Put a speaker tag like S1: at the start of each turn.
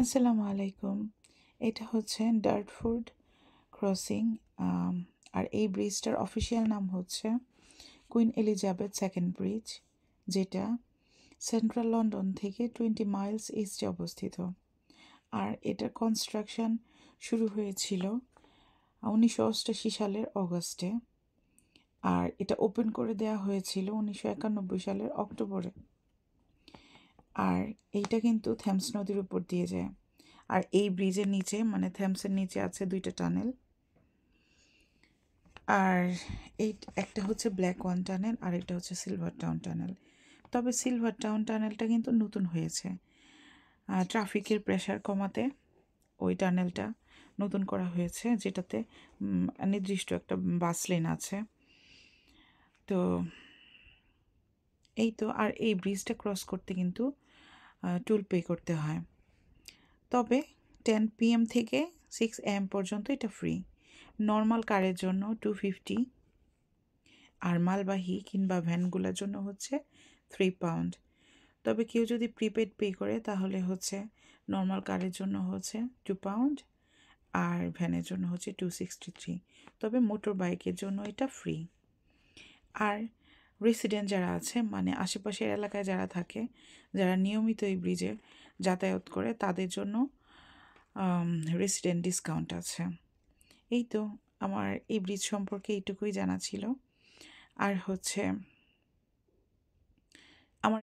S1: আসসালামু আলাইকুম। এটা হচ্ছে ডার্টফোর্ড ক্রসিং। আর এই ব্রিজটার অফিসিয়াল নাম হচ্ছে কুইন এলিজাবেথ সেকেন্ড ব্রিজ, যেটা সেন্ট্রাল লন্ডন থেকে 20 মাইলস ইস্টে অবস্থিত। আর এটার কনস্ট্রাকশন শুরু হয়েছিল 1988 সালের অগস্টে, আর এটা ওপেন করে দেওয়া হয়েছিল 1991 সালের অক্টোবরে। আর এইটা কিন্তু থেমস নদীর উপর দিয়ে যায়। আর এই ব্রিজের নিচে মানে থেমসের নিচে আছে দুইটা টানেল। আর এই একটা হচ্ছে ব্ল্যাক ওয়ান টানেল আর একটা হচ্ছে সিলভার টাউন টানেল। তবে সিলভার টাউন টানেলটা কিন্তু নতুন হয়েছে ট্রাফিকের প্রেশার কমাতে। ওই টানেলটা নতুন করা হয়েছে, যেটাতে নির্দিষ্ট একটা বাস লেন আছে। তো এই তো, আর এই ব্রিজটা ক্রস করতে কিন্তু টোল পে করতে হয়। তবে 10 PM থেকে 6 AM পর্যন্ত এটা ফ্রি। নর্মাল কারের জন্য 250, আর মালবাহী কিংবা ভ্যানগুলোর জন্য হচ্ছে £3। তবে কেউ যদি প্রিপেড পে করে তাহলে হচ্ছে নর্মাল কারের জন্য হচ্ছে £2, আর ভ্যানের জন্য হচ্ছে 263। তবে মোটর বাইকের জন্য এটা ফ্রি। আর রেসিডেন্ট যারা আছে, মানে আশেপাশের এলাকায় যারা থাকে, যারা নিয়মিত এই ব্রিজে যাতায়াত করে, তাদের জন্য রেসিডেন্ট ডিসকাউন্ট আছে। এই তো, আমার এই ব্রিজ সম্পর্কে এইটুকুই জানা ছিল। আর হচ্ছে